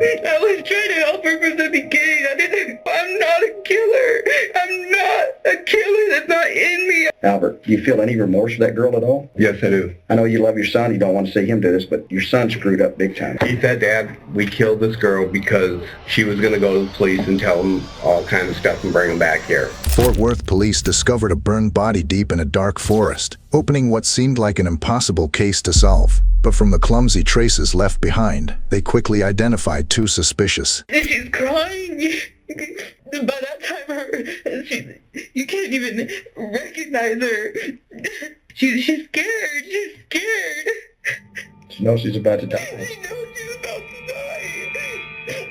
I was trying to help her from the beginning. I'm not a killer. I'm not a killer. That's not in me. Albert, do you feel any remorse for that girl at all? Yes, I do. I know you love your son. You don't want to see him do this, but your son screwed up big time. He said, Dad, we killed this girl because she was going to go to the police and tell them all kinds of stuff and bring them back here. Fort Worth police discovered a burned body deep in a dark forest, opening what seemed like an impossible case to solve. But from the clumsy traces left behind, they quickly identified two suspicious. She's crying. By that time, you can't even recognize her. She's scared. She's scared. She knows she's about to die. She knows she's about to die.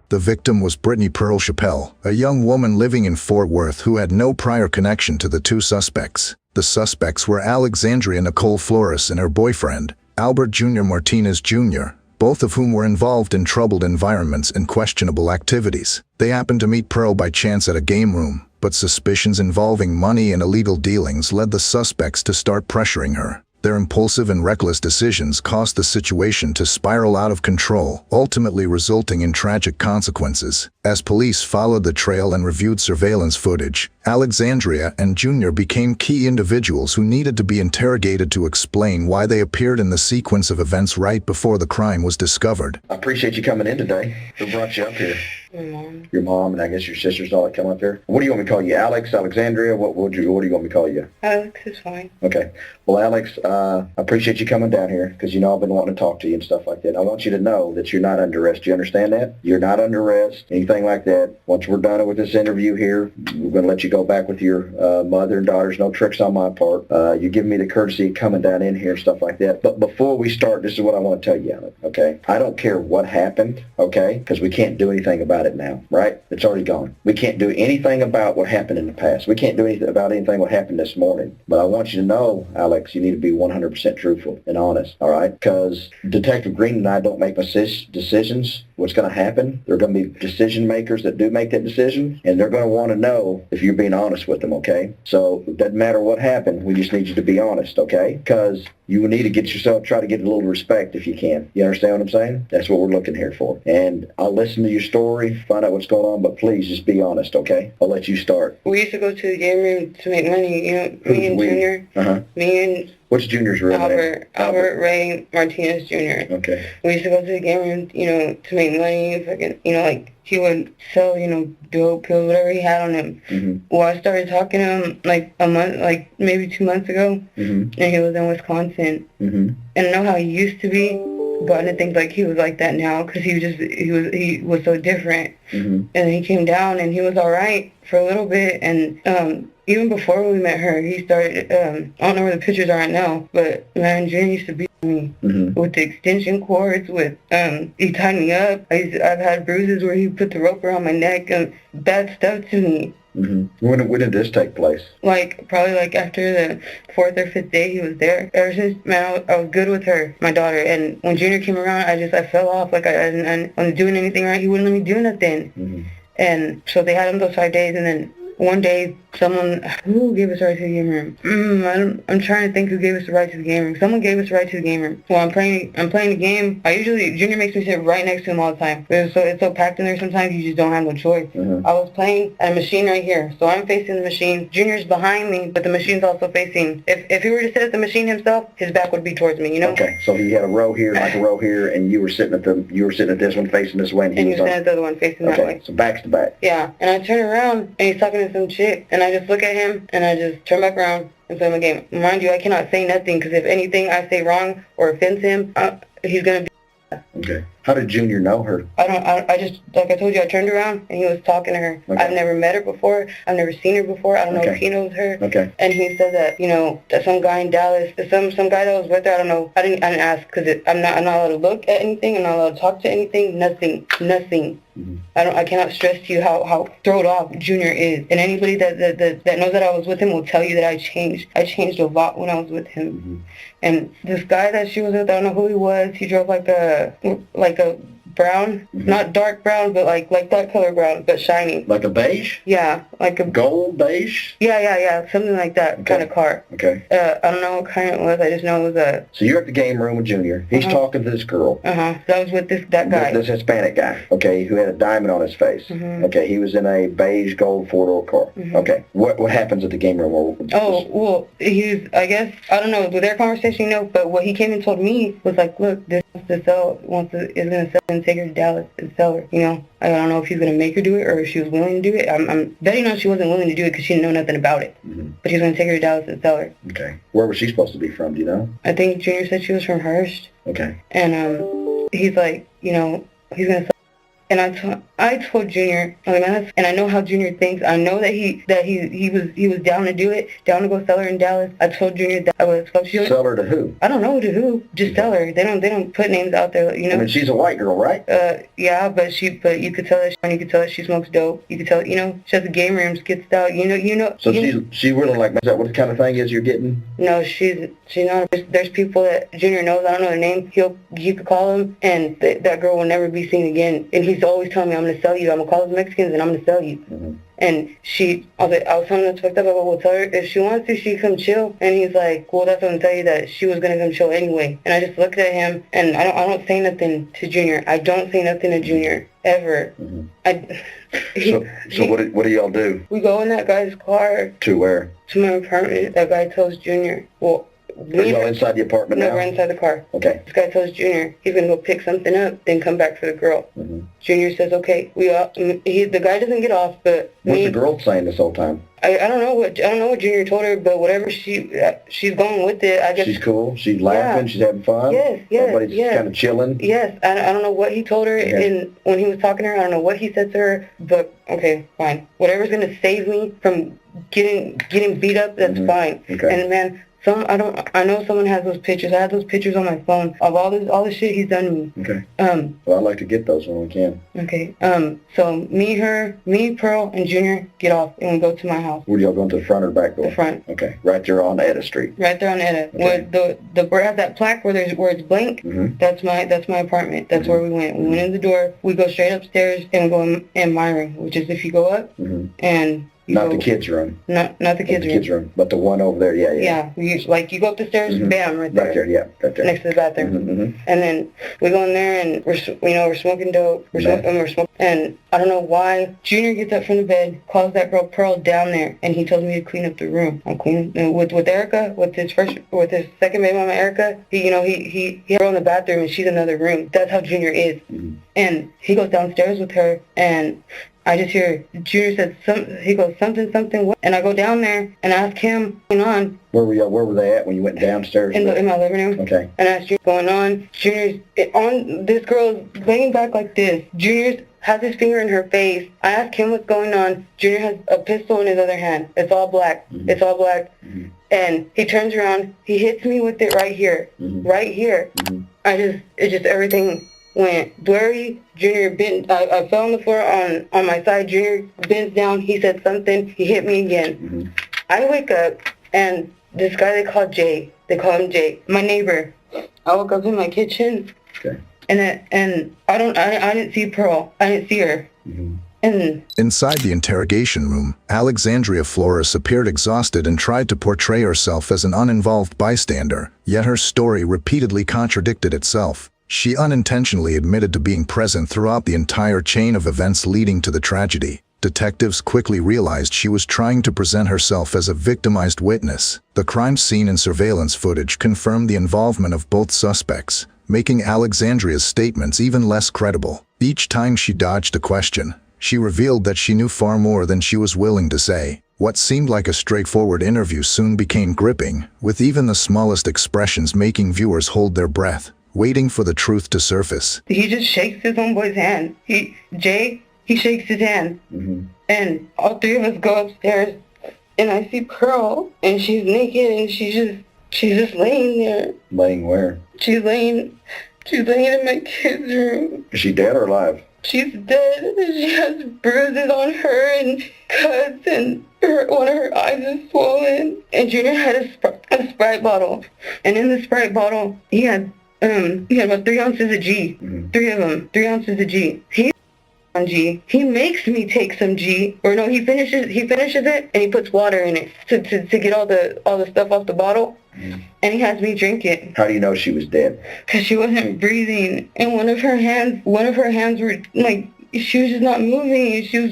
The victim was Brittany Pearl Chappelle, a young woman living in Fort Worth who had no prior connection to the two suspects. The suspects were Alexandria Nicole Flores and her boyfriend, Albert Jr. Martinez Jr., both of whom were involved in troubled environments and questionable activities. They happened to meet Pearl by chance at a game room, but suspicions involving money and illegal dealings led the suspects to start pressuring her. Their impulsive and reckless decisions caused the situation to spiral out of control, ultimately resulting in tragic consequences. As police followed the trail and reviewed surveillance footage, Alexandria and Jr. became key individuals who needed to be interrogated to explain why they appeared in the sequence of events right before the crime was discovered. I appreciate you coming in today. Who brought you up here? My mom. Your mom, and I guess your sisters all that come up here. What do you want me to call you? Alex, Alexandria? What do you want me to call you? Alex is fine. Okay. Well, Alex, I appreciate you coming down here because, I've been wanting to talk to you and stuff like that. I want you to know that you're not under arrest. You understand that? You're not under arrest, anything like that. Once we're done with this interview here, we're going to let you go back with your mother and daughters. No tricks on my part. You give me the courtesy of coming down in here and stuff like that. But before we start, this is what I want to tell you, Alex, okay? I don't care what happened, okay? Because we can't do anything about it now, right? It's already gone. We can't do anything about what happened in the past. We can't do anything about anything what happened this morning. But I want you to know, Alex, you need to be 100% truthful and honest, all right? Because Detective Green and I don't make decisions. What's going to happen, there are going to be decision makers that do make that decision, and they're going to want to know if you're being honest with them, okay? So it doesn't matter what happened. We just need you to be honest, okay? Because you need to try to get a little respect if you can. You understand what I'm saying? That's what we're looking here for. And I'll listen to your story, find out what's going on, but please just be honest, okay? I'll let you start. We used to go to the game room to make money, me and Junior. Me and what's Junior's real name? Albert Ray Martinez Jr. Okay. We used to go to the game room, to make money, fucking, he would sell, dope, pills, whatever he had on him. Mm-hmm. Well, I started talking to him, maybe 2 months ago, and he was in Wisconsin. Mm-hmm. And I know how he used to be, but I didn't think, he was like that now, because he was so different. Mm-hmm. And then he came down, and he was all right for a little bit, and even before we met her, he started, I don't know where the pictures are right now, but man, Junior used to beat me with the extension cords, he tied me up. I've had bruises where he put the rope around my neck and bad stuff to me. Mm-hmm. When did this take place? Probably after the 4th or 5th day he was there. Ever since, man, I was good with her, my daughter, and when Junior came around, I fell off, I wasn't doing anything right. He wouldn't let me do nothing. Mm-hmm. And so they had him those 5 days, and then one day, who gave us the right to the game room? I'm trying to think who gave us the right to the game room. Someone gave us the right to the game room. Well, I'm playing the game. Junior makes me sit right next to him all the time. It's so packed in there sometimes you just don't have no choice. Mm-hmm. I was playing at a machine right here, so I'm facing the machine. Junior's behind me, but the machine's also facing. If he were to sit at the machine himself, his back would be towards me, Okay, so he had a row here, a row here, and you were sitting at this one facing this way, and he was sitting at the other one facing that way. Okay, so back's to back. Yeah, and I turn around, and he's talking to some chick, and I just look at him, and I just turn back around and play my game. Mind you, I cannot say nothing, because if anything I say wrong or offends him, he's going to be... Okay. How did Junior know her? I just, like I told you, I turned around and he was talking to her. Okay. I've never met her before. I've never seen her before. I don't know if he knows her. Okay. And he said that, that some guy in Dallas, some guy that was with her, I don't know. I didn't ask, because I'm not allowed to look at anything. I'm not allowed to talk to anything. Nothing. Mm-hmm. I cannot stress to you how thrown off Junior is. And anybody that knows that I was with him will tell you that I changed. I changed a lot when I was with him. Mm-hmm. And this guy that she was with, I don't know who he was. He drove like a brown, not dark brown, but like that color brown, but shiny. Like a beige? Yeah, like a gold beige? Yeah, something like that kind of car. Okay. I don't know what kind it was. I just know it was a. So you're at the game room with Junior. He's talking to this girl. That was with that guy. This Hispanic guy. Okay, who had a diamond on his face. Okay, he was in a beige gold four-door car. Okay, what happens at the game room? Well, I guess I don't know with their conversation, but what he came and told me was like, look, this is gonna sell and take her to Dallas and sell her. I don't know if he's gonna make her do it or if she was willing to do it. I'm betting on she wasn't willing to do it because she didn't know nothing about it. But he's gonna take her to Dallas and sell her. Okay, where was she supposed to be from? Do you know? I think Junior said she was from Hearst. Okay. And he's like, he's gonna sell. And I told Junior, and I know how Junior thinks. I know that he was down to do it, down to go sell her in Dallas. I told Junior that I was sell her to who? I don't know to who. Just sell her. They don't put names out there. I mean, she's a white girl, right? Yeah, but you could tell that she smokes dope. You could tell, she has a game room, skits out. So she really is that what kind of thing is you're getting? No, she's not. There's people that Junior knows. I don't know their name. You could call him, and that girl will never be seen again. And he's always telling me, I'm going to sell you. I'm going to call those Mexicans and I'm going to sell you. And I was telling her that's fucked up. I go, well, tell her if she wants to, she can come chill. And he's like, well, that's what I'm telling you, that she was going to come chill anyway. And I just looked at him, and I don't say nothing to Junior. I don't say nothing to Junior, ever. So what do y'all do? We go in that guy's car. To where? To my apartment. That guy tells Junior, are y'all inside the apartment now? No, we're inside the car. Okay. This guy tells Junior he's going to go pick something up, then come back for the girl. Junior says, okay. The guy doesn't get off, but... What's the girl saying this whole time? I don't know what Junior told her, but whatever she's going with it. I guess she's cool. She's laughing. Yeah. She's having fun. Yes. Everybody's kind of chilling. Yes. I don't know what he told her, and when he was talking to her, I don't know what he said to her. But okay, fine. Whatever's gonna save me from getting beat up, that's fine. Okay. And man, I know someone has those pictures. I have those pictures on my phone of all the shit he's done to me. Okay. Well, I'd like to get those when we can. Okay. So me, Pearl, and Junior get off and we go to my house. Where do y'all going, to the front or back door? The front. Okay. Right there on Etta Street. Right there on Etta. Okay. Where I have that plaque where it's blank. That's my apartment. That's where we went. We went in the door. We go straight upstairs and we go in my room, which is if you go up and. Not the kids' room. Not the kids' room. But the one over there, Yeah, you go up the stairs, bam, right there. Right there, right there. Next to the bathroom. And then we go in there and we're smoking dope. We're smoking, and I don't know why. Junior gets up from the bed, calls that girl Pearl down there, and he tells me to clean up the room. I'm cleaning with Erica, with his second baby mama Erica. He had her in the bathroom and she's in another room. That's how Junior is. And he goes downstairs with her and. I just hear Junior said he goes something, what? And I go down there and ask him what's going on. Where were they at when you went downstairs? In my living room. Okay. And I asked Junior what's going on. Junior's on this girl's laying back like this. Junior has his finger in her face. I ask him what's going on. Junior has a pistol in his other hand. It's all black. It's all black. And he turns around. He hits me with it right here. Right here. Everything went blurry. Junior bent. I fell on the floor on my side. Junior bends down. He said something. He hit me again. I wake up and this guy they call Jay. They call him Jay. My neighbor. I woke up in my kitchen. Okay. And I didn't see Pearl. I didn't see her. And inside the interrogation room, Alexandria Flores appeared exhausted and tried to portray herself as an uninvolved bystander, yet her story repeatedly contradicted itself. She unintentionally admitted to being present throughout the entire chain of events leading to the tragedy. Detectives quickly realized she was trying to present herself as a victimized witness. The crime scene and surveillance footage confirmed the involvement of both suspects, making Alexandria's statements even less credible. Each time she dodged a question, she revealed that she knew far more than she was willing to say. What seemed like a straightforward interview soon became gripping, with even the smallest expressions making viewers hold their breath, waiting for the truth to surface. He just shakes his homeboy's hand. Jay shakes his hand. And all three of us go upstairs, and I see Pearl, and she's naked, and she's just laying there. Laying where? She's laying in my kid's room. Is she dead or alive? She's dead, and she has bruises on her and cuts, and one of her eyes is swollen. And Junior had a Sprite bottle, and in the Sprite bottle, he had he had about 3 ounces of G. 3 of them. 3 ounces of G. He on G. He makes me take some G. Or no, he finishes it and he puts water in it to get all the stuff off the bottle. And he has me drink it. How do you know she was dead? Because she wasn't breathing. And one of her hands were like, she was just not moving. She was,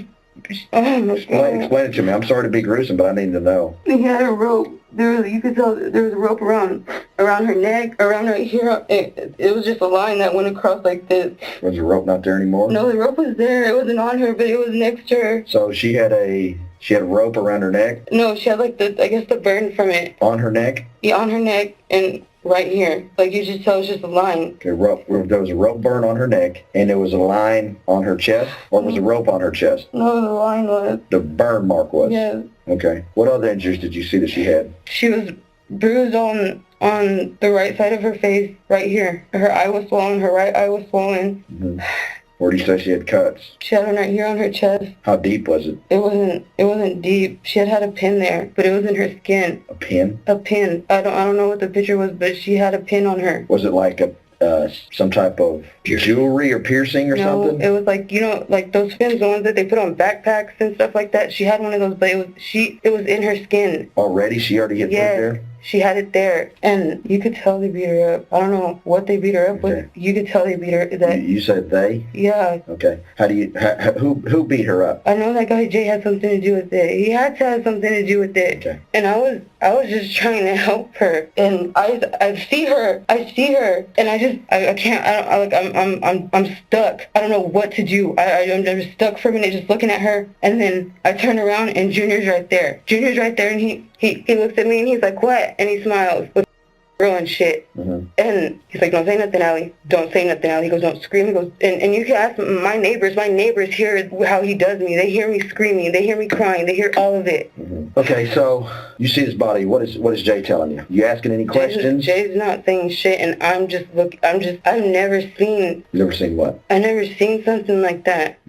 oh my God. Explain it to me. I'm sorry to be gruesome, but I need to know. He had a rope. You could tell there was a rope around her neck, around her here. It was just a line that went across like this. Was the rope not there anymore? No, the rope was there. It wasn't on her, but it was next to her. So she had a rope around her neck? No, she had like the burn from it. On her neck? Yeah, on her neck and right here. Like you just tell it's just a line. Okay, there was a rope burn on her neck and there was a line on her chest? Or was a rope on her chest? No, the line was. The burn mark was? Yes. Okay. What other injuries did you see that she had? She was bruised on the right side of her face, right here. Her eye was swollen. Her right eye was swollen. Where do you say she had cuts? She had one right here on her chest. How deep was it? It wasn't deep. She had a pin there, but it was in her skin. A pin? A pin. I don't know what the picture was, but she had a pin on her. Was it like some type of jewelry or piercing or something? No, it was like, like those pins, the ones that they put on backpacks and stuff like that. She had one of those, but it was in her skin. Already? She already had put there? She had it there, and you could tell they beat her up. I don't know what they beat her up with. You could tell they beat her. You said they? Yeah. Okay. Who beat her up? I know that guy Jay had something to do with it. He had to have something to do with it. Okay. And I was just trying to help her, and I see her, and I can't. I'm stuck. I don't know what to do. I'm just stuck for a minute, just looking at her, and then I turn around and Junior's right there. And he looks at me and he's like, "What?" And he smiles with girl and shit. And he's like, "Don't say nothing, Allie. Don't say nothing, Allie." He goes, "Don't scream." He goes, and you can ask my neighbors. My neighbors hear how he does me. They hear me screaming. They hear me crying. They hear all of it. Okay, so you see this body. What is Jay telling you? You asking any questions? Jay's not saying shit, and I've never seen. Never seen what? I never seen something like that.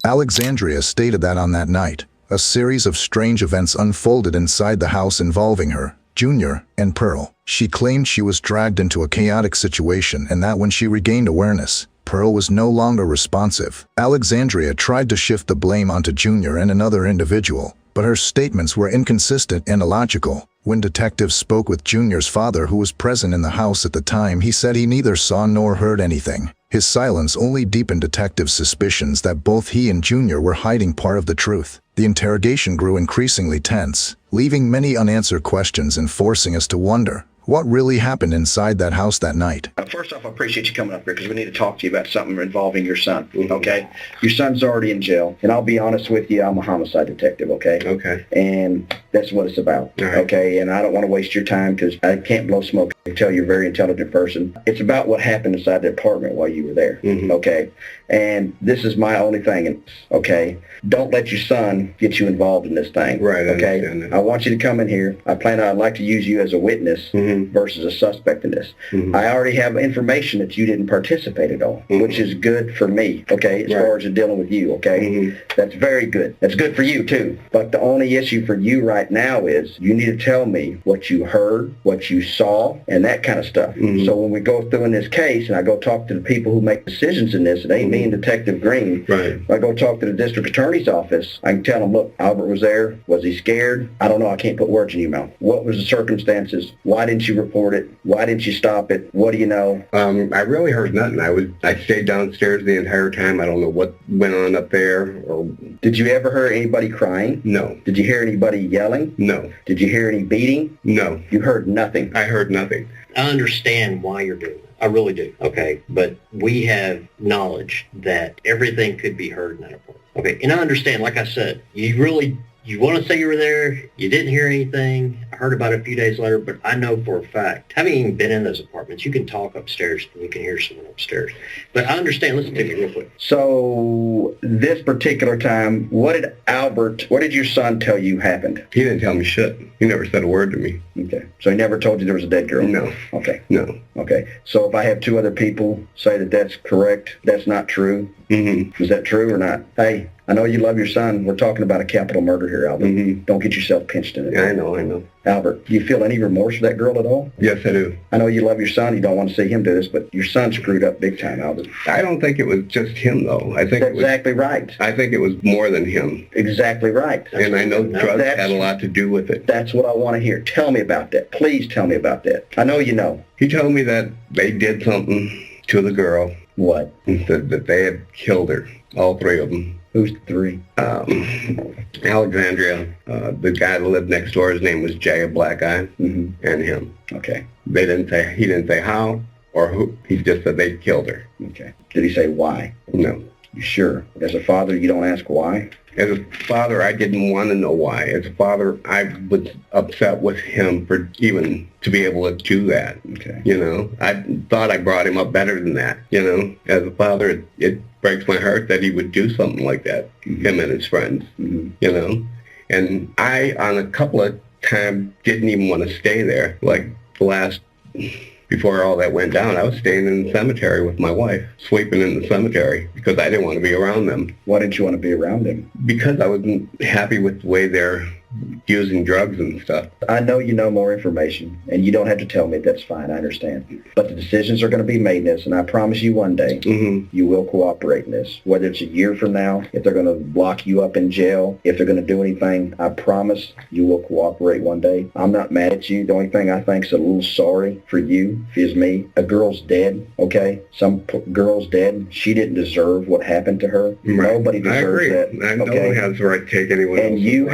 Alexandria stated that on that night, a series of strange events unfolded inside the house involving her, Junior, and Pearl. She claimed she was dragged into a chaotic situation and that when she regained awareness, Pearl was no longer responsive. Alexandria tried to shift the blame onto Junior and another individual, but her statements were inconsistent and illogical. When detectives spoke with Junior's father, who was present in the house at the time, he said he neither saw nor heard anything. His silence only deepened detectives' suspicions that both he and Junior were hiding part of the truth. The interrogation grew increasingly tense, leaving many unanswered questions and forcing us to wonder what really happened inside that house that night. First off, I appreciate you coming up here because we need to talk to you about something involving your son, okay? Your son's already in jail, and I'll be honest with you, I'm a homicide detective, okay? Okay. And that's what it's about, right. Okay? And I don't want to waste your time because I can't blow smoke. I can tell you're a very intelligent person. It's about what happened inside the apartment while you were there, okay? And this is my only thing, okay? Don't let your son get you involved in this thing, right? Okay? I want you to come in here. I'd like to use you as a witness versus a suspect in this. I already have information that you didn't participate at all, which is good for me, okay, as far as dealing with you, okay? That's very good. That's good for you, too. But the only issue for you right now is you need to tell me what you heard, what you saw, and that kind of stuff. So when we go through in this case, and I go talk to the people who make decisions in this, it ain't me and Detective Green. Right. I go talk to the district attorney's office, I can tell them, look, Albert was there. Was he scared? I don't know. I can't put words in your mouth. What was the circumstances? Why didn't you report it? Why didn't you stop it? What do you know? I really heard nothing. I stayed downstairs the entire time. I don't know what went on up there. Or did you ever hear anybody crying? No. Did you hear anybody yelling? No. Did you hear any beating? No. You heard nothing? I heard nothing. I understand why you're doing it. I really do, okay? But we have knowledge that everything could be heard in that apartment. Okay, and I understand, like I said, you want to say you were there, you didn't hear anything, I heard about it a few days later, but I know for a fact, having even been in those apartments, you can talk upstairs and you can hear someone upstairs. But I understand, listen to me real quick. So, this particular time, what did your son tell you happened? He didn't tell me shit. He never said a word to me. Okay. So he never told you there was a dead girl? No. Okay. No. Okay. So if I have two other people say that that's correct, that's not true, is that true or not? Hey, I know you love your son. We're talking about a capital murder here, Albert. Mm-hmm. Don't get yourself pinched in it. Yeah, I know. Albert, do you feel any remorse for that girl at all? Yes, I do. I know you love your son. You don't want to see him do this, but your son screwed up big time, Albert. I don't think it was just him, though. I think That's exactly right. I think it was more than him. Exactly right. And I know drugs had a lot to do with it. That's what I want to hear. Tell me about that. Please tell me about that. I know you know. He told me that they did something to the girl. What? And said that they had killed her, all three of them. Who's the three? Alexandria, the guy that lived next door, his name was Jay, a black guy, and him. Okay. He didn't say how or who. He just said they killed her. Okay. Did he say why? No. You sure? As a father, you don't ask why? As a father, I didn't want to know why. As a father, I was upset with him for even to be able to do that. Okay. You know, I thought I brought him up better than that. You know, as a father, it breaks my heart that he would do something like that, him and his friends, you know. And I, on a couple of times, didn't even want to stay there. Like the last, before all that went down, I was staying in the cemetery with my wife, sleeping in the cemetery because I didn't want to be around them. Why didn't you want to be around them? Because I wasn't happy with the way they're using drugs and stuff. I know you know more information, and you don't have to tell me. That's fine. I understand. But the decisions are going to be made in this, and I promise you one day you will cooperate in this. Whether it's a year from now, if they're going to lock you up in jail, if they're going to do anything, I promise you will cooperate one day. I'm not mad at you. The only thing I think is a little sorry for you is me. A girl's dead, okay? Some girl's dead. She didn't deserve what happened to her. Right. Nobody deserves that. No one has the right to take anyone else. And you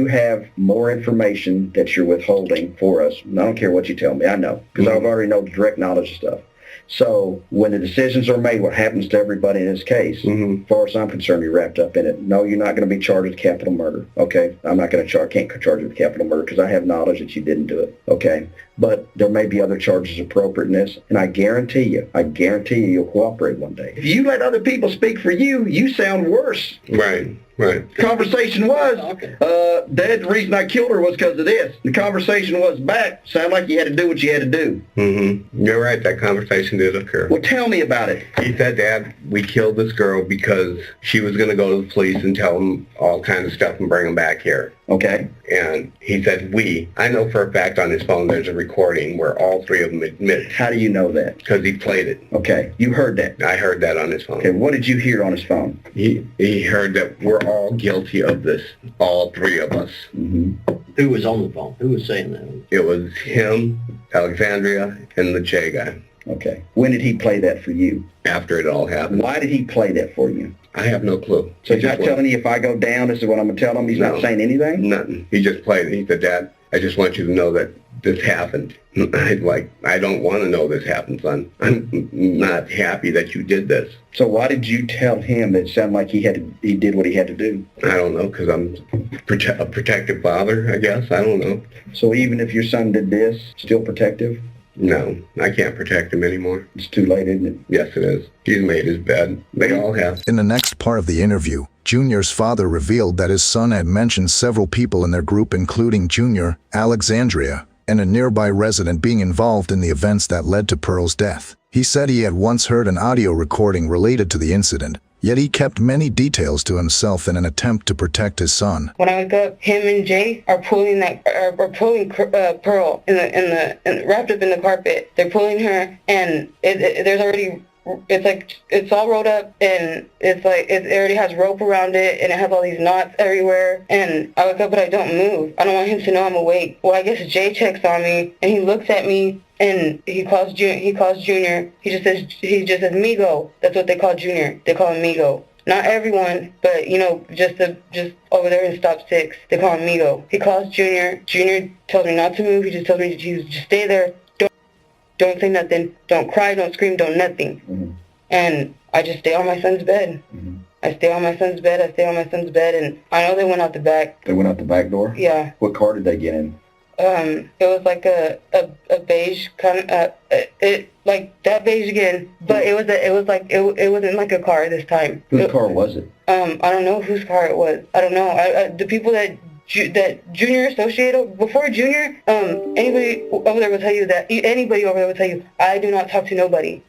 have more information that you're withholding for us. And I don't care what you tell me. I know. Because I've already know the direct knowledge of stuff. So when the decisions are made, what happens to everybody in this case, as far as I'm concerned, you're wrapped up in it. No, you're not going to be charged with capital murder. Okay? I'm not going to can't charge you with capital murder because I have knowledge that you didn't do it. Okay? But there may be other charges appropriate in this, and I guarantee you you'll cooperate one day. If you let other people speak for you, you sound worse. Right. Conversation was, Dad, the reason I killed her was because of this. The conversation was back. Sound like you had to do what you had to do. You're right. That conversation did occur. Well, tell me about it. He said, Dad, we killed this girl because she was going to go to the police and tell them all kinds of stuff and bring them back here. Okay. And he said, I know for a fact on his phone there's a recording where all three of them admit. How do you know that? Because he played it. Okay. You heard that? I heard that on his phone. Okay. What did you hear on his phone? He heard that we're all guilty of this, all three of us. Who was on the phone? Who was saying that? It was him, Alexandria, and the J guy. Okay. When did he play that for you? After it all happened. Why did he play that for you? I have no clue. So he's not telling you if I go down, this is what I'm going to tell him? He's not saying anything? Nothing. He just played it. He said, Dad, I just want you to know that this happened. I don't want to know this happened, son. I'm not happy that you did this. So why did you tell him that it sounded like he did what he had to do? I don't know, because I'm a protective father, I guess. I don't know. So even if your son did this, still protective? No, I can't protect him anymore. It's too late, isn't it? Yes, it is. He's made his bed. They all have. In the next part of the interview, Junior's father revealed that his son had mentioned several people in their group, including Junior, Alexandria, and a nearby resident being involved in the events that led to Pearl's death. He said he had once heard an audio recording related to the incident, yet he kept many details to himself in an attempt to protect his son. When I wake up, him and Jay are pulling Pearl wrapped up in the carpet. They're pulling her, and there's already. It's all rolled up, and it already has rope around it, and it has all these knots everywhere. And I wake up, but I don't move. I don't want him to know I'm awake. Well, I guess Jay checks on me, and he looks at me, and he calls Junior. He just says Migo. That's what they call Junior. They call him Migo. Not everyone, but just over there in stop 6, they call him Migo. He calls Junior. Junior tells me not to move. He just tells me to just stay there. Don't say nothing. Don't cry. Don't scream. Don't nothing. And I just stay on my son's bed. I stay on my son's bed. And I know they went out the back. They went out the back door? Yeah. What car did they get in? It was like a beige kind of like that beige again, but it wasn't like a car this time. Whose car was it? I don't know whose car it was. I don't know. The people that Junior associated before Junior, anybody over there will tell you I do not talk to nobody.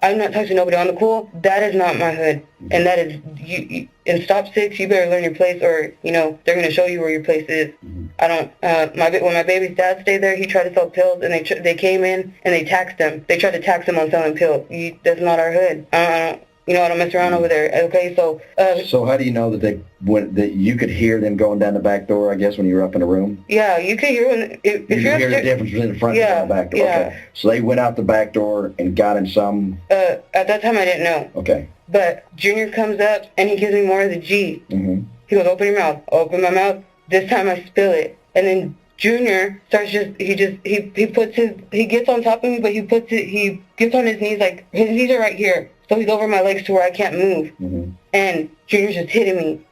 I'm not touching nobody on the cool. That is not my hood. And that is, you in stop 6, you better learn your place, or, you know, they're going to show you where your place is. I don't, when my baby's dad stayed there, he tried to sell pills, and they came in and they taxed him. They tried to tax him on selling pills. That's not our hood. I don't mess around over there. Okay, so. So how do you know that that you could hear them going down the back door, I guess, when you were up in the room? Yeah, you could hear if you you're hear the difference between the front and the back door. Yeah. Okay. So they went out the back door and got in some. At that time, I didn't know. Okay. But Junior comes up and he gives me more of the G. Mm-hmm. He goes, open your mouth. Open my mouth. This time I spill it. And then Junior starts he gets on top of me, but he gets on his knees, like his knees are right here. So he's over my legs to where I can't move. Mm-hmm. And Junior's just hitting me.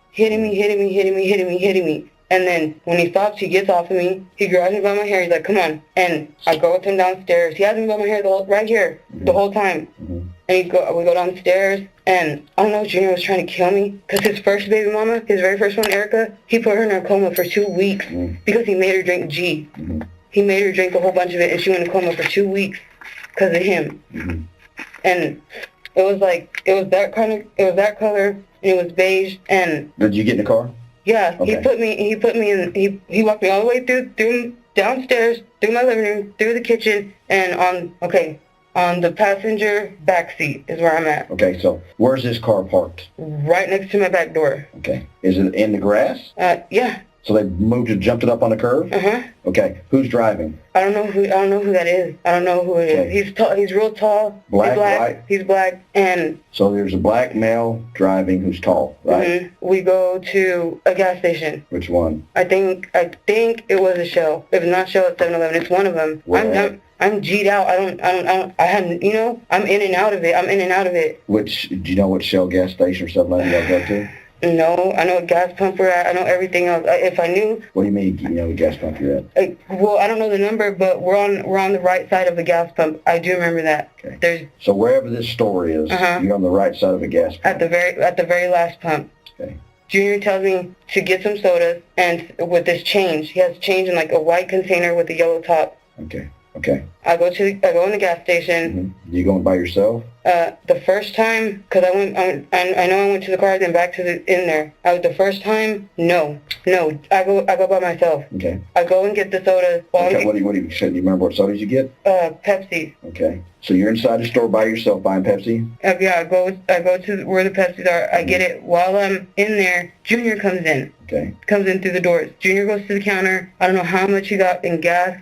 And then when he stops, he gets off of me. He grabs me by my hair. He's like, come on. And I go with him downstairs. He has me by my hair right here the whole time. Mm-hmm. And we go downstairs, and I don't know if Junior was trying to kill me, because his first baby mama, his very first one, Erica, he put her in a coma for 2 weeks because he made her drink G. Mm-hmm. He made her drink a whole bunch of it, and she went in a coma for 2 weeks because of him. Mm-hmm. And it was that color, and it was beige. And did you get in the car? Yeah, okay. He walked me all the way through downstairs, through my living room, through the kitchen, and on the passenger back seat is where I'm at. Okay, so where's this car parked? Right next to my back door. Okay. Is it in the grass? Yeah. So they jumped it up on the curb? Uh-huh. Okay. Who's driving? I don't know who that is. I don't know who it is. He's tall. He's real tall. Black, right? He's black, and so there's a black male driving who's tall, right? Mm-hmm. We go to a gas station. Which one? I think it was a Shell. If it's not Shell, it's 7-Eleven. It's one of them. I'm G'd out. I'm in and out of it. Do you know what Shell gas station or something like that you go to? No, I know what gas pump we're at. I know everything else. If I knew. What do you mean you know what gas pump you're at? Well, I don't know the number, but we're on the right side of the gas pump. I do remember that. Okay. So wherever this store is, you're on the right side of a gas pump. At the very last pump. Okay. Junior tells me to get some sodas, and with this change, he has change in like a white container with a yellow top. Okay. I go in the gas station. Mm-hmm. You going by yourself? The first time, because I know I went to the car, then back in there. The first time, no, I go by myself. Okay. I go and get the sodas. Okay. What do you remember what sodas you get? Pepsi. Okay. So you're inside the store by yourself buying Pepsi? Yeah. I go to where the Pepsis are. I get it. While I'm in there, Junior comes in. Okay. Comes in through the doors. Junior goes to the counter. I don't know how much he got in gas.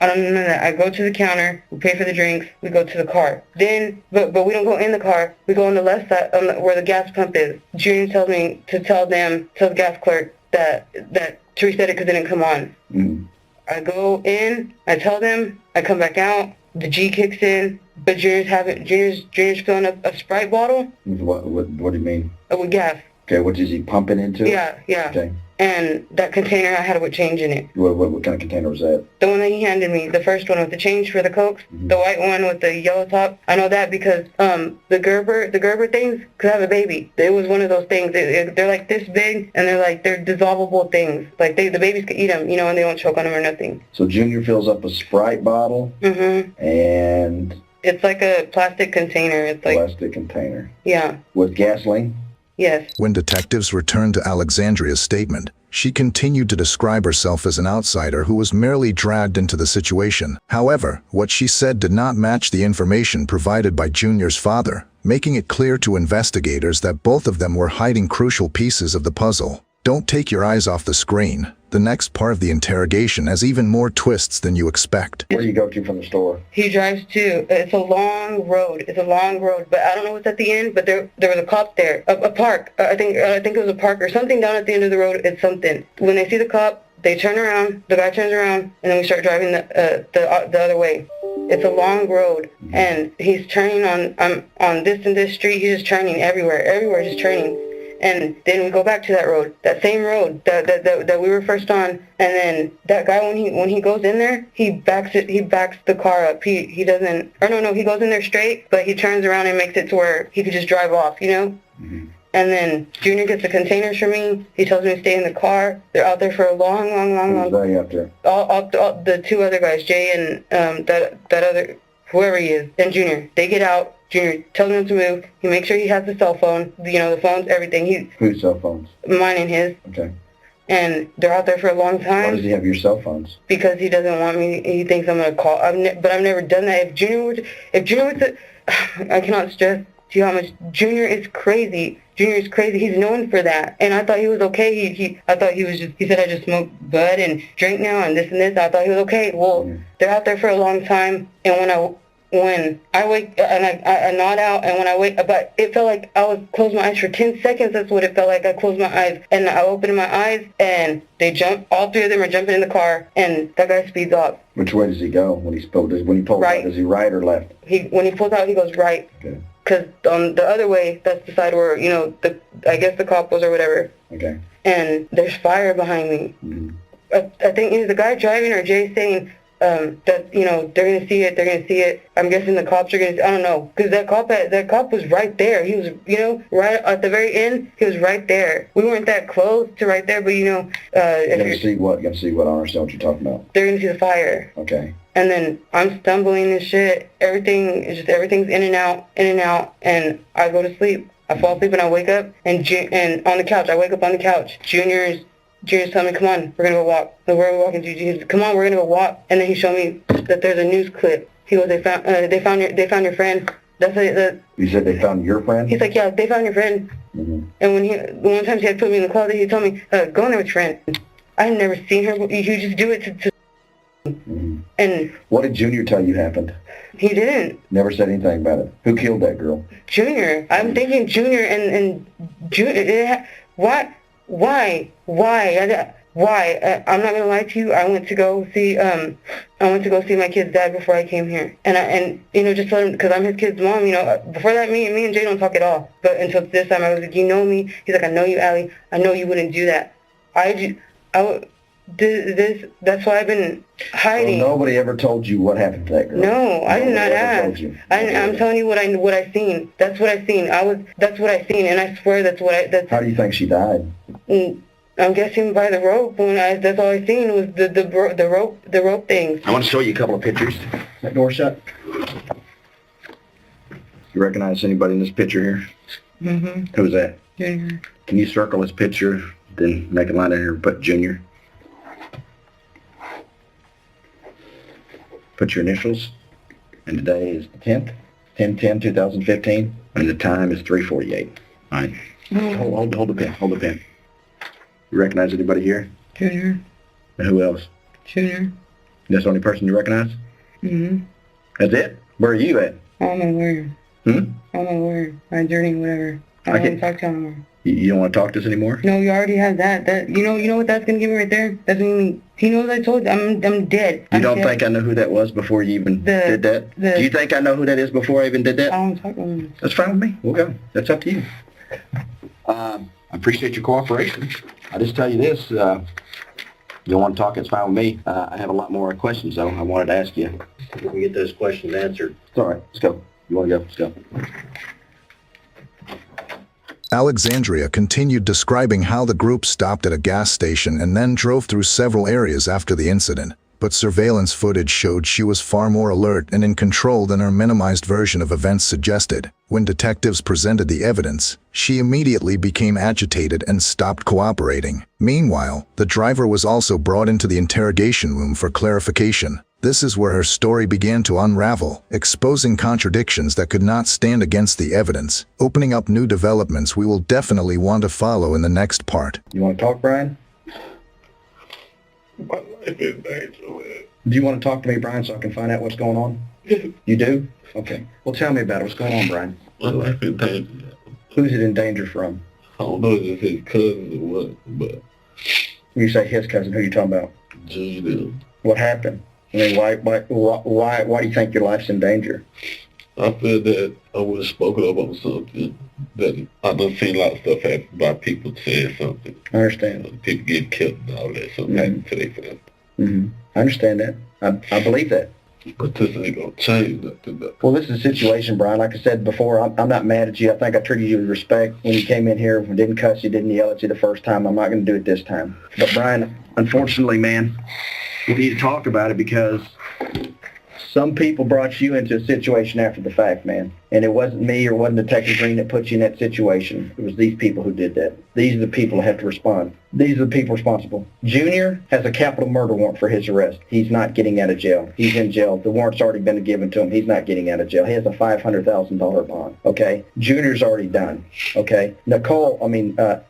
I don't know that. I go to the counter, we pay for the drinks, we go to the car. Then, but we don't go in the car. We go on the left side, where the gas pump is. Junior tells me to tell the gas clerk that to reset it because it didn't come on. Mm. I go in, I tell them, I come back out, the G kicks in, but Junior's filling up a Sprite bottle. What do you mean? With gas. Okay, what is he pumping into? Yeah. Okay. And that container I had with change in it. What kind of container was that? The one that he handed me, the first one with the change for the Cokes, the white one with the yellow top. I know that because the Gerber things, because I have a baby. It was one of those things. They're like this big, and they're dissolvable things. Like the babies can eat them, and they don't choke on them or nothing. So Junior fills up a Sprite bottle, and it's like a plastic container. It's like plastic container. Yeah. With gasoline? Yes. When detectives returned to Alexandria's statement, she continued to describe herself as an outsider who was merely dragged into the situation. However, what she said did not match the information provided by Junior's father, making it clear to investigators that both of them were hiding crucial pieces of the puzzle. Don't take your eyes off the screen. The next part of the interrogation has even more twists than you expect. Where do you go to from the store? He drives to. It's a long road, but I don't know what's at the end, but there was a cop there. A park. I think it was a park or something down at the end of the road. It's something. When they see the cop, they turn around, the guy turns around, and then we start driving the other way. It's a long road, and he's turning on this and this street. He's just turning everywhere, just turning. And then we go back to that road, that same road that we were first on. And then that guy, when he goes in there, he backs the car up. He doesn't, or no, he goes in there straight, but he turns around and makes it to where he could just drive off, Mm-hmm. And then Junior gets the containers for me. He tells me to stay in the car. They're out there for a long. Who's they out there? All the two other guys, Jay and that other. whoever he is, and Junior. They get out. Junior tells him to move. He makes sure he has the cell phone, the phones, everything. Whose cell phones? Mine and his. Okay. And they're out there for a long time. Why does he have your cell phones? Because he doesn't want me. He thinks I'm gonna call. But I've never done that. If Junior was to, I cannot stress to you how much Junior is crazy. Junior is crazy. He's known for that. And I thought he was okay. I thought he was just. He said I just smoke bud and drink now and this and this. I thought he was okay. Well, they're out there for a long time. And when I wake and I nod out, and when I wake, but it felt like I was closed my eyes for 10 seconds. That's what it felt like. I closed my eyes and I opened my eyes, and they jump. All three of them are jumping in the car, and that guy speeds off. Which way does he go when he pulls right. out? Is he right or left? When he pulls out, he goes right. Okay. Because on the other way, that's the side where I guess the cop was or whatever. Okay. And there's fire behind me. Mm-hmm. I think either the guy driving or Jay saying that they're gonna see it. They're gonna see it. I'm guessing the cops are gonna. I don't know, because that cop was right there. He was right at the very end. He was right there. We weren't that close to right there, but You're gonna see what? I don't understand what you're talking about. They're gonna see the fire. Okay. And then I'm stumbling and shit. Everything's in and out, and I go to sleep. I fall asleep and I wake up and on the couch. I wake up on the couch. Junior's telling me, come on, we're gonna go walk. So where are we walking to? He said, come on, we're gonna go walk. And then he showed me that there's a news clip. He goes, they found your friend. That's it. You said they found your friend? He's like, yeah, they found your friend. Mm-hmm. And one time he had put me in the closet, he told me, go in there with your friend. I had never seen her. You just do it to Mm-hmm. And what did Junior tell you happened? He didn't. Never said anything about it. Who killed that girl? Junior. I'm thinking Junior and Junior. Why? Why? I'm not gonna lie to you. I went to go see my kid's dad before I came here, and just let him, because I'm his kid's mom. Before that, me and Jay don't talk at all. But until this time, I was like, you know me. He's like, I know you, Allie. I know you wouldn't do that. That's why I've been hiding. So nobody ever told you what happened to that girl? No, I did not ask. I'm telling you what I seen. That's what I seen. That's what I seen, and I swear that's what I. How do you think she died? I'm guessing by the rope. That's all I seen was the rope things. I want to show you a couple of pictures. That door shut. You recognize anybody in this picture here? Mm-hmm. Who's that? Junior. Can you circle this picture, then make a line in here and put Junior? Put your initials. And today is the 10th, 10/10/2015, and the time is 3:48. All right. Mm-hmm. Hold the pen. You recognize anybody here? Junior. And who else? Junior. That's the only person you recognize? Mm-hmm. That's it? Where are you at? I'm a lawyer. I'm a lawyer. My journey, whatever. I don't want to talk to him anymore. You don't want to talk to us anymore? No, you already have that. You know what that's gonna give me right there? That's gonna mean he knows I told you I'm dead. You don't think I know who that was before you even did that? Do you think I know who that is before I even did that? I don't talk to him. That's fine with me. We'll go. That's up to you. I appreciate your cooperation. I just tell you this. You don't want to talk, it's fine with me. I have a lot more questions, though, I wanted to ask you. We can get those questions answered. It's all right. Let's go. You want to go? Let's go. Alexandria continued describing how the group stopped at a gas station and then drove through several areas after the incident, but surveillance footage showed she was far more alert and in control than her minimized version of events suggested. When detectives presented the evidence, she immediately became agitated and stopped cooperating. Meanwhile, the driver was also brought into the interrogation room for clarification. This is where her story began to unravel, exposing contradictions that could not stand against the evidence, opening up new developments we will definitely want to follow in the next part. You want to talk, Brian? My life is dangerous. Do you want to talk to me, Brian, so I can find out what's going on? You do? Okay. Well, tell me about it. What's going on, Brian? My life is dangerous. Who's it in danger from? I don't know if it's his cousin or what, but You say his cousin. Who you talking about? Junior. What happened? I mean, why do you think your life's in danger? I feel that I would have spoken up on something that I done seen a lot of stuff happen by people saying something. I understand. People get killed and all that, so happen to their family. Mm-hmm. I understand that. I believe that. But this ain't gonna change nothing. Well, this is a situation, Brian. Like I said before, I'm not mad at you. I think I treated you with respect when you came in here. Didn't cuss you, didn't yell at you the first time. I'm not going to do it this time. But Brian, unfortunately, man, we need to talk about it because Some people brought you into a situation after the fact, man. And it wasn't me or wasn't Detective Green that put you in that situation. It was these people who did that. These are the people that have to respond. These are the people responsible. Junior has a capital murder warrant for his arrest. He's not getting out of jail. He's in jail. The warrant's already been given to him. He's not getting out of jail. He has a $500,000 bond. Okay? Junior's already done. Okay?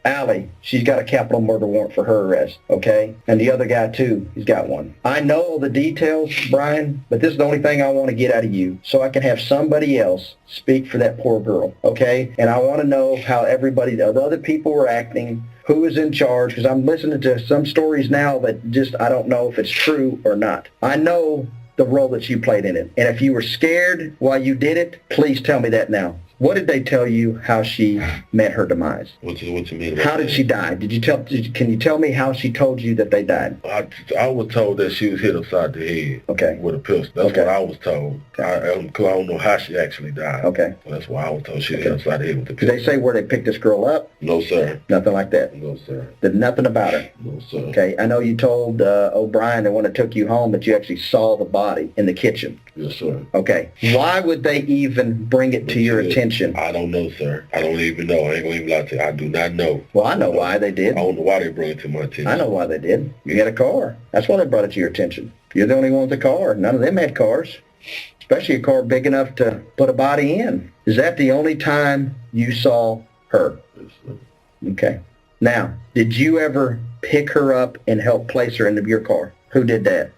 Allie, she's got a capital murder warrant for her arrest. Okay? And the other guy, too, he's got one. I know all the details, Brian, but this is the only thing I want to get out of you so I can have somebody else speak for that poor girl. Okay? And I want to know how everybody, the other people were acting, who is in charge, because I'm listening to some stories now that just I don't know if it's true or not. I know the role that you played in it. And if you were scared while you did it, please tell me that now. What did they tell you how she met her demise? What you mean? How did she die? Can you tell me how she told you that they died? I was told that she was hit upside the head. Okay. With a pistol. That's what I was told. I don't know how she actually died. Okay. So that's why I was told she was hit upside the head with a Did pistol. they say where they picked this girl up? No, sir. Nothing like that? No, sir. Did nothing about her? No, sir. Okay. I know you told O'Brien that when it took you home that you actually saw the body in the kitchen. Yes, sir. Okay. Why would they even bring it to your attention? I don't know, sir. I don't even know. I ain't gonna even lie to you. I do not know. Well, I know why they did. I don't know why they brought it to my attention. I know why they did. You had a car. That's why they brought it to your attention. You're the only one with a car. None of them had cars, especially a car big enough to put a body in. Is that the only time you saw her? Yes, sir. Okay. Now, did you ever pick her up and help place her into your car? Who did that?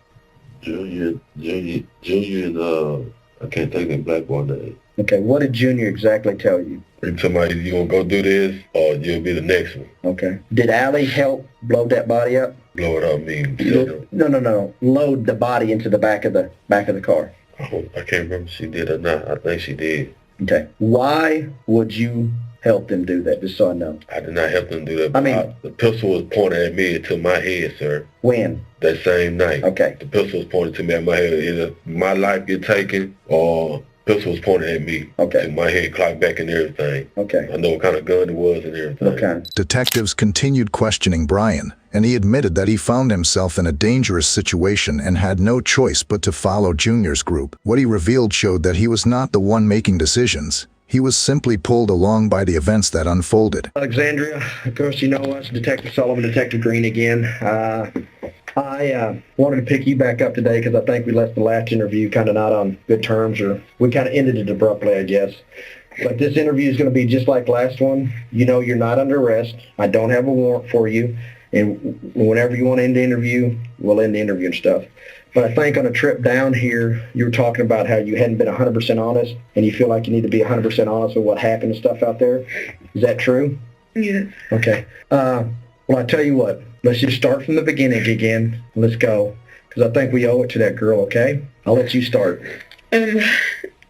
Junior, and I can't think of the black boy name. Okay, what did Junior exactly tell you? He told me, you gonna go do this, or you'll be the next one. Okay. Did Allie help blow that body up? Blow it up, No. Load the body into the back of the car. I can't remember if she did or not. I think she did. Okay. Why would you help them do that, just so I know? I did not help them do that. I mean, the pistol was pointed at me to my head, sir. When? That same night. Okay. The pistol was pointed to me at my head. Either my life get taken or pistol was pointed at me. Okay. To my head, clock back and everything. Okay. I know what kind of gun it was and everything. What kind? Detectives continued questioning Brian, and he admitted that he found himself in a dangerous situation and had no choice but to follow Junior's group. What he revealed showed that he was not the one making decisions. He was simply pulled along by the events that unfolded. Alexandria, of course, you know us, Detective Sullivan, Detective Green again. I wanted to pick you back up today because I think we left the last interview kind of not on good terms, or we kind of ended it abruptly, I guess. But this interview is going to be just like last one. You know you're not under arrest. I don't have a warrant for you. And whenever you want to end the interview, we'll end the interview and stuff. But I think on a trip down here, you were talking about how you hadn't been 100% honest, and you feel like you need to be 100% honest with what happened and stuff out there. Is that true? Yes. Okay. Well, I tell you what. Let's just start from the beginning again. Let's go. Because I think we owe it to that girl, okay? I'll let you start. How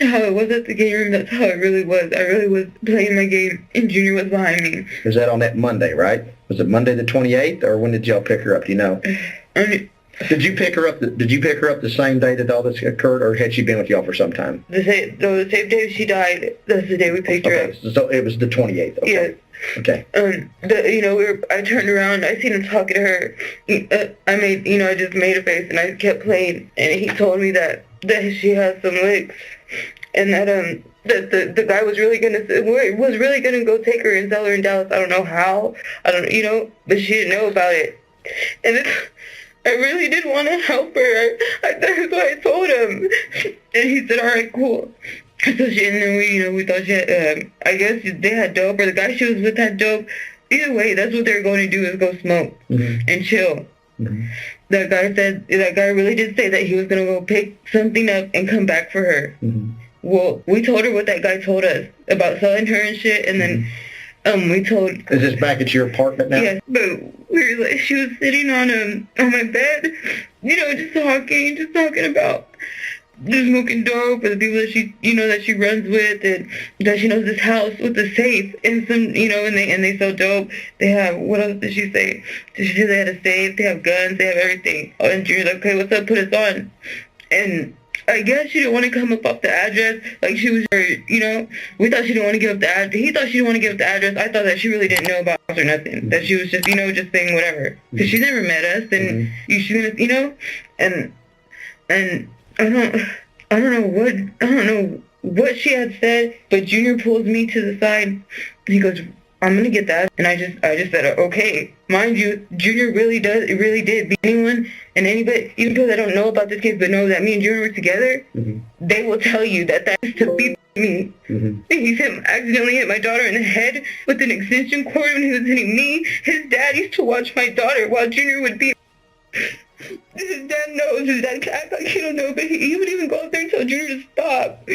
it was at the game room, that's how it really was. I really was playing my game, and Junior was behind me. Was that on that Monday, right? Was it Monday the 28th, or when did y'all pick her up? Do you know? Did you pick her up the same day that all this occurred, or had she been with y'all for some time? The same day she died, that's the day we picked her up. So it was the 28th. Okay. Yes. Okay. I turned around, I seen him talking to her. I just made a face and I kept playing, and he told me that she has some licks, and that the guy was really gonna go take her and sell her in Dallas. I don't know how. But she didn't know about it, and I really did want to help her. That's why I told him, and he said, "All right, cool." So we thought she had, I guess they had dope, or the guy she was with had dope. Either way, that's what they're going to do, is go smoke and chill. Mm-hmm. That guy really did say that he was going to go pick something up and come back for her. Mm-hmm. Well, we told her what that guy told us about selling her and shit, and then we told... Is this back at your apartment now? Yes, but she was sitting on my bed, just talking about just smoking dope, or the people that she runs with, and that she knows this house with a safe and some, and they sell dope. They have, what else did she say? Did she say they had a safe? They have guns. They have everything. Oh, and Junior's like, okay, what's up? Put us on. And I guess she didn't want to come up off the address. Like, she was, we thought she didn't want to give up the address. He thought she didn't want to give up the address. I thought that she really didn't know about us or nothing. That she was just, just saying whatever. Because she never met us, and she, and I don't, I don't know what she had said, but Junior pulls me to the side. He goes, I'm gonna get that. And I just said, okay. Mind you, Junior really did. Be anyone and anybody, even people that don't know about this case but know that me and Junior were together, they will tell you that is to beat me. He accidentally hit my daughter in the head with an extension cord when he was hitting me. His dad used to watch my daughter while Junior would beat. His dad knows. His dad acts like he don't know, but he would even go up there and tell Junior to stop.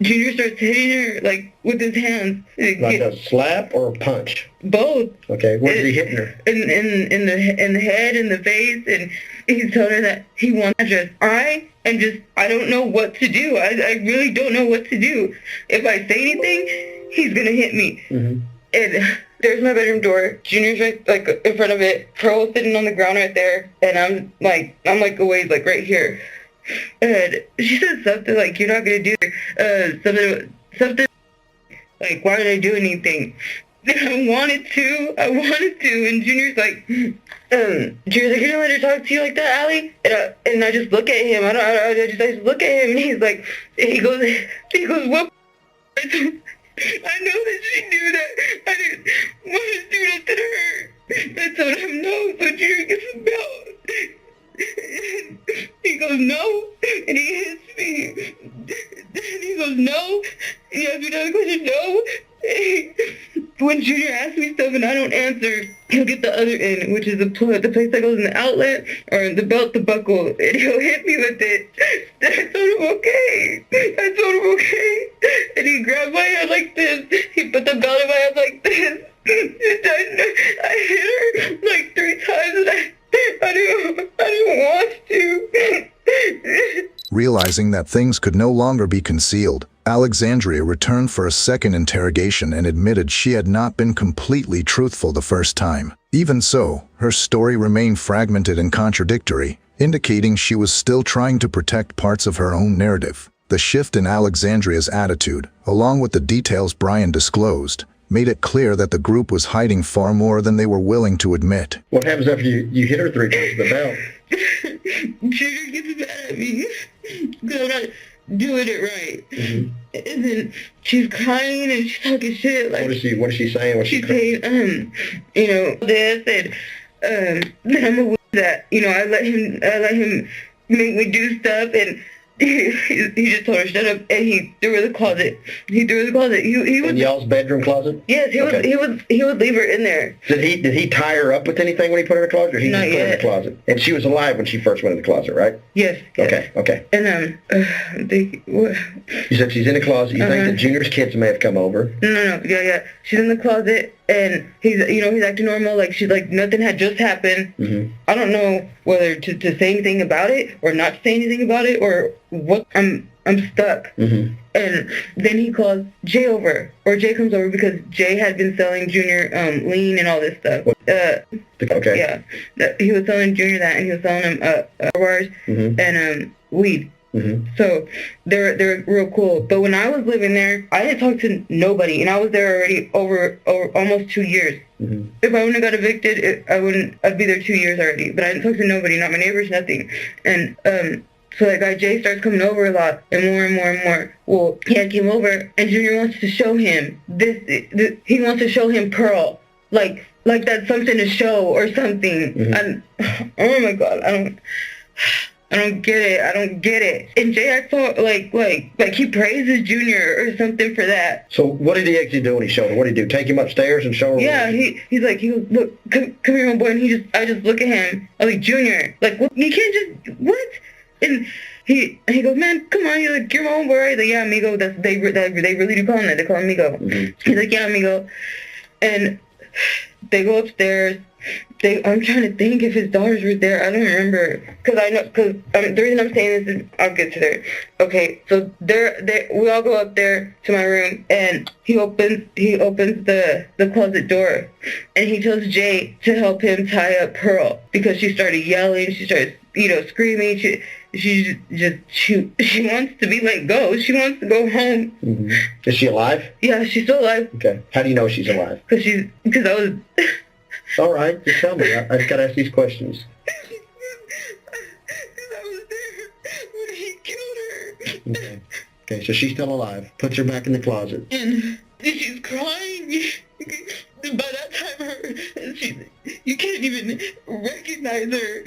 Junior starts hitting her like with his hands. Like a slap or a punch? Both. Okay, where is he hitting her? In the head, in the face, and he's telling her that he wants address. I don't know what to do. I really don't know what to do. If I say anything, he's gonna hit me. And there's my bedroom door. Junior's right, like, in front of it. Pearl's sitting on the ground right there. And I'm like away, like, right here. And she said something like, you're not going to do something like, why did I do anything? And I wanted to. And Junior's like, you're gonna let her talk to you like that, Allie? And I just look at him. I just look at him, and he goes, what? I know that she knew that I didn't want to do that to her. I told him no, so Junior gets a belt. He goes, no, and he hits me. And he goes, no, and he asks me another question, no. When Junior asks me stuff and I don't answer, he'll get the other end, which is the place that goes in the outlet, or the belt, the buckle, and he'll hit me with it. I told him okay. And he grabbed my hand like this. He put the belt in my hand like this. I hit her like 3 times, and I didn't want to. Realizing that things could no longer be concealed, Alexandria returned for a second interrogation and admitted she had not been completely truthful the first time. Even so, her story remained fragmented and contradictory, indicating she was still trying to protect parts of her own narrative. The shift in Alexandria's attitude, along with the details Brian disclosed, made it clear that the group was hiding far more than they were willing to admit. What happens after you hit her 3 times with the belt? Junior gets mad at me because I'm not doing it right. And then she's crying and she's talking shit. Like, what is she saying? She's saying, this, and then I'm a that, I let him make me do stuff, and he just told her shut up, and he threw her in the closet. He was in y'all's bedroom closet? Yes, he would leave her in there. Did he tie her up with anything when he put her in the closet, or he just put her in the closet? And she was alive when she first went in the closet, right? Yes. Okay. And you said she's in the closet. You think that Junior's kids may have come over? No. Yeah. She's in the closet, and he's acting normal, like she's like nothing had just happened. I don't know whether to say anything about it or not say anything about it or what. I'm stuck. And then he calls Jay over, or Jay comes over, because Jay had been selling Junior lean and all this stuff. Okay. Yeah, he was selling Junior that, and he was selling him bars and weed. So they're real cool. But when I was living there, I didn't talk to nobody, and I was there already over almost 2 years. If I wouldn't have got evicted, I'd be there 2 years already. But I didn't talk to nobody, not my neighbors, nothing. And so that guy Jay starts coming over a lot, and more and more and more. Well, he had came over, and Junior wants to show him this. He wants to show him Pearl, like that's something to show or something. And oh my God, I don't get it. And Jay acts so like he praises Junior or something for that. So what did he actually do when he showed her? What did he do? Take him upstairs and show her? Yeah, he goes, look, come here, my boy. And I just look at him. I was like, Junior, like, what? You can't just, what? And he goes, man, come on. He's like, you're my own boy. He's like, yeah, amigo. They really do call him that. They call him amigo. He's like, yeah, amigo. And they go upstairs. I'm trying to think if his daughters were there. I don't remember, because the reason I'm saying this is I'll get to there. Okay, so we all go up there to my room, and he opens the closet door, and he tells Jay to help him tie up Pearl, because she started yelling. She started screaming. She wants to be let go. She wants to go home. Is she alive? Yeah, she's still alive. Okay. How do you know she's alive? Because I was. All right, just tell me. I just got to ask these questions. I was there when he Okay. Okay, so she's still alive. Puts her back in the closet. And she's crying. By that time, you can't even recognize her.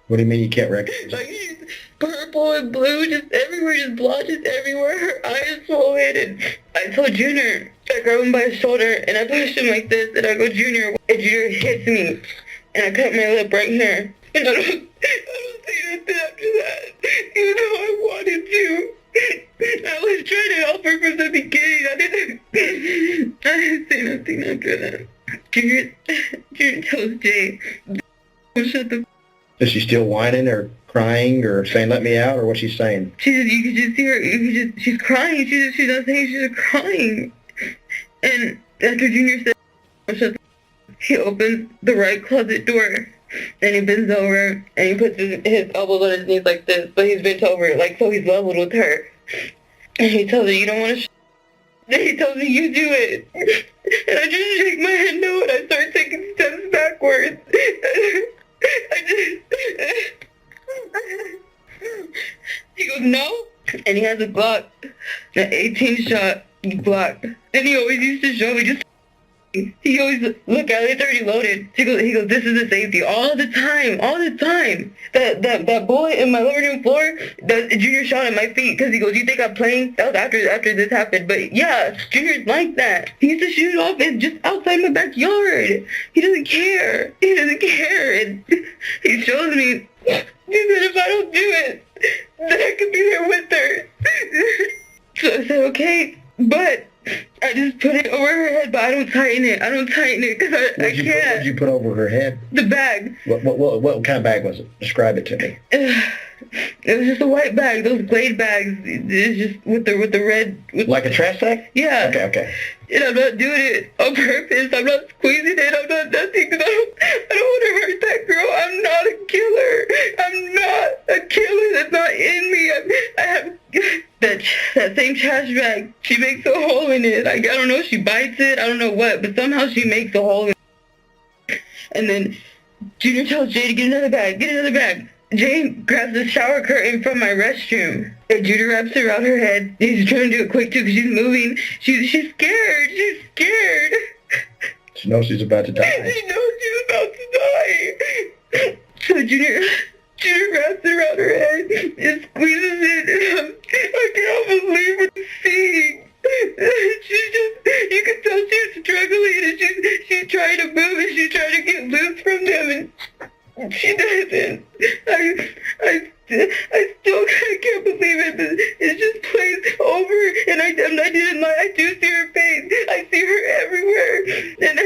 What do you mean you can't recognize her? Like, she's purple and blue, just everywhere, just blotches everywhere. Her eyes swollen. And I told Junior, I grabbed him by his shoulder, and I pushed him like this, and I go, Junior, and Junior hits me. And I cut my lip right here. And I don't say nothing after that, even though I wanted to. I was trying to help her from the beginning. I didn't say nothing after that. Junior tells Jay, shut the Is she still whining or crying or saying let me out, or what's she saying? you could just see her, she's crying. She's not saying, she's just crying. And after Junior said, shut the he opens the right closet door. And he bends over and he puts his elbows on his knees like this, but he's bent over, like, so he's leveled with her. And he tells her, you don't want to Then he tells me, you do it. And I just shake my head no, and I start taking steps backwards. He goes, no. And he has a Glock, an 18-shot Glock. And he always used to show me just... He always, look at it, it's already loaded. He goes, this is a safety, all the time. That bullet in my living room floor, that Junior shot at my feet, because he goes, you think I'm playing? That was after this happened, but yeah, Junior's like that. He used to shoot off and just outside my backyard. He doesn't care. And he shows me, he said if I don't do it, then I could be there with her. So I said, okay, but I just put it over her head, but I don't tighten it because I can't. What did you put over her head? The bag. What kind of bag was it? Describe it to me. It was just a white bag, those Glade bags. It's just with the red. Like a trash bag? Yeah. Okay. And I'm not doing it on purpose. I'm not squeezing it. I'm not nothing. Cause I don't want to hurt that girl. I'm not a killer. I'm not a killer. That's not in me. I have that same trash bag. She makes a hole in it. Like, I don't know. She bites it. I don't know what. But somehow she makes a hole in it. And then Junior tells Jay to get another bag. Jay grabs the shower curtain from my restroom. And Junior wraps it around her head. He's trying to do it quick too because she's moving. She's scared. She knows she's about to die. So Junior wraps it around her head and squeezes it. And I can't believe what I'm seeing. You can tell she's struggling and she's trying to move and she's trying to get loose from them and she doesn't. I still can't believe it, but it just plays over, and I didn't lie. I do see her face. I see her everywhere, and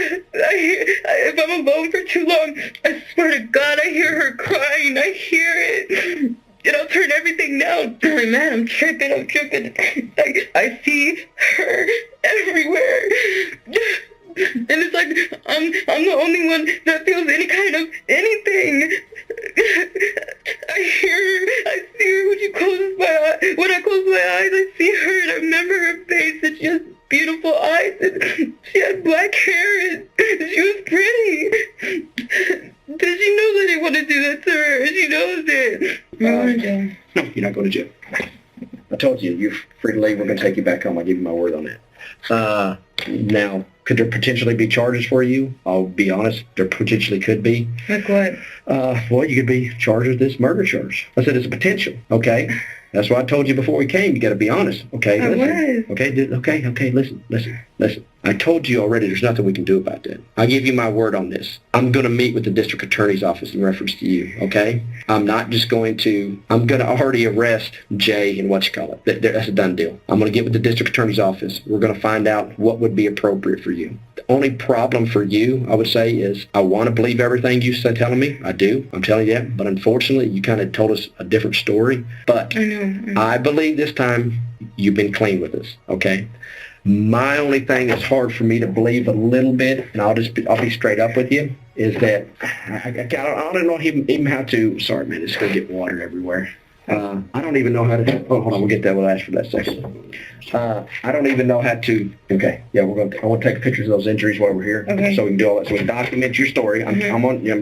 if I'm alone for too long, I swear to God, I hear her crying. I hear it, and I'll turn everything down. I'm like, man, I'm tripping. I see her everywhere. And it's like, I'm the only one that feels any kind of anything. I hear her, I see her when I close my eyes, I see her and I remember her face and she has beautiful eyes and she had black hair and she was pretty. Does she know that I want to do that to her? She knows it. No, you're not going to jail. I told you, you're free to leave. We're going to take you back home. I'll give you my word on that. Now, could there potentially be charges for you? I'll be honest, there potentially could be. Like what? Well, you could be charged with this murder charge. I said it's a potential, okay? That's why I told you before we came. You got to be honest, okay? I was. Okay, listen. I told you already there's nothing we can do about that. I give you my word on this. I'm going to meet with the district attorney's office in reference to you, okay? I'm going to already arrest Jay and that's a done deal. I'm going to get with the district attorney's office. We're going to find out what would be appropriate for you. The only problem for you, I would say, is I want to believe everything you said telling me. I do. I'm telling you that. But unfortunately, you kind of told us a different story. But I know. I believe this time you've been clean with us, okay? My only thing that's hard for me to believe a little bit, and I'll be straight up with you, is that I don't know even how to. Sorry, man, it's gonna get water everywhere. I don't even know how to. Oh, hold on, we'll get that. We'll ask for that second. I don't even know how to. Okay, yeah, I want to take pictures of those injuries while we're here, okay. So we can do all that. So we can document your story. I'm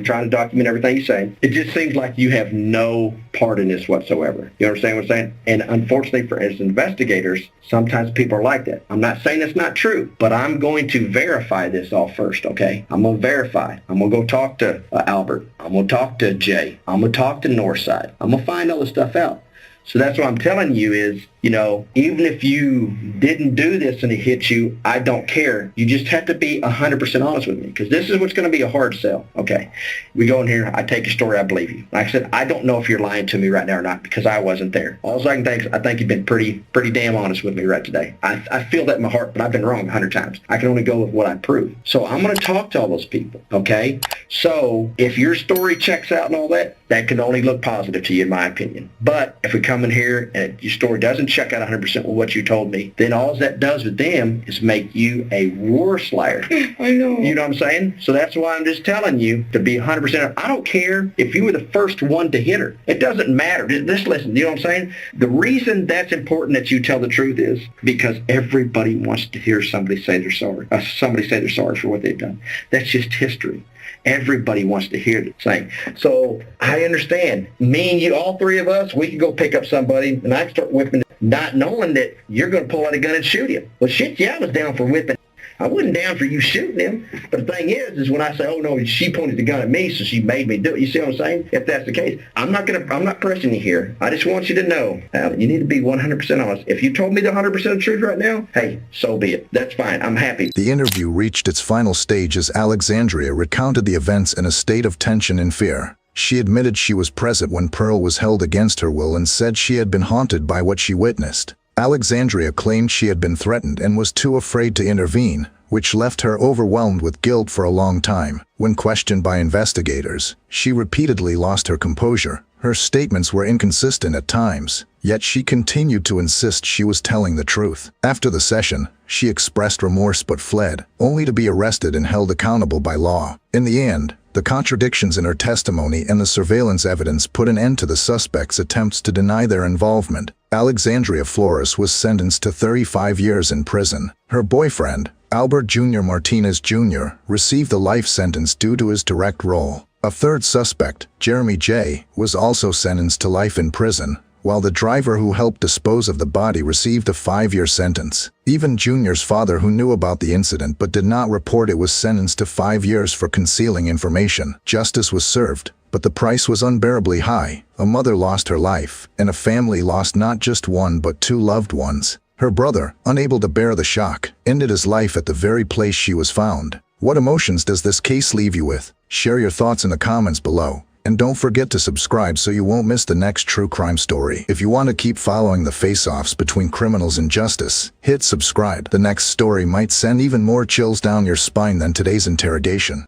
trying to document everything you say. It just seems like you have no part in this whatsoever. You understand what I'm saying? And unfortunately for as investigators, sometimes people are like that. I'm not saying it's not true, but I'm going to verify this all first, okay? I'm going to verify. I'm going to go talk to Albert. I'm going to talk to Jay. I'm going to talk to Northside. I'm going to find all this stuff out. So that's what I'm telling you is, you know, even if you didn't do this and it hit you, I don't care. You just have to be 100% honest with me, because this is what's going to be a hard sell. Okay, we go in here, I take your story, I believe you. Like I said, I don't know if you're lying to me right now or not, because I wasn't there. All I can think is I think you've been pretty damn honest with me right today. I feel that in my heart, but I've been wrong 100 times. I can only go with what I prove. So I'm going to talk to all those people, okay? So if your story checks out and all that, that can only look positive to you, in my opinion. But if we come in here and your story doesn't check out 100% with what you told me, then all that does with them is make you a worse liar. I know. You know what I'm saying? So that's why I'm just telling you to be 100%. I don't care if you were the first one to hit her. It doesn't matter. Just listen. You know what I'm saying? The reason that's important that you tell the truth is because everybody wants to hear somebody say they're sorry. Somebody say they're sorry for what they've done. That's just history. Everybody wants to hear the same. So I understand. Me and you, all three of us, we could go pick up somebody and I start whipping, not knowing that you're going to pull out a gun and shoot him. Well, shit, yeah, I was down for whipping. I wasn't down for you shooting him. But the thing is when I say, oh no, she pointed the gun at me, so she made me do it. You see what I'm saying? If that's the case, I'm not pressing you here. I just want you to know, you need to be 100% honest. If you told me the 100% truth right now, hey, so be it. That's fine. I'm happy. The interview reached its final stage as Alexandria recounted the events in a state of tension and fear. She admitted she was present when Pearl was held against her will and said she had been haunted by what she witnessed. Alexandria claimed she had been threatened and was too afraid to intervene, which left her overwhelmed with guilt for a long time. When questioned by investigators, she repeatedly lost her composure. Her statements were inconsistent at times, yet she continued to insist she was telling the truth. After the session, she expressed remorse but fled, only to be arrested and held accountable by law. In the end, the contradictions in her testimony and the surveillance evidence put an end to the suspects' attempts to deny their involvement. Alexandria Flores was sentenced to 35 years in prison. Her boyfriend, Albert Jr. Martinez Jr., received a life sentence due to his direct role. A third suspect, Jeremy J., was also sentenced to life in prison, while the driver who helped dispose of the body received a 5-year sentence. Even Junior's father, who knew about the incident but did not report it, was sentenced to 5 years for concealing information. Justice was served, but the price was unbearably high. A mother lost her life, and a family lost not just one but 2 loved ones. Her brother, unable to bear the shock, ended his life at the very place she was found. What emotions does this case leave you with? Share your thoughts in the comments below. And don't forget to subscribe so you won't miss the next true crime story. If you want to keep following the face-offs between criminals and justice, hit subscribe. The next story might send even more chills down your spine than today's interrogation.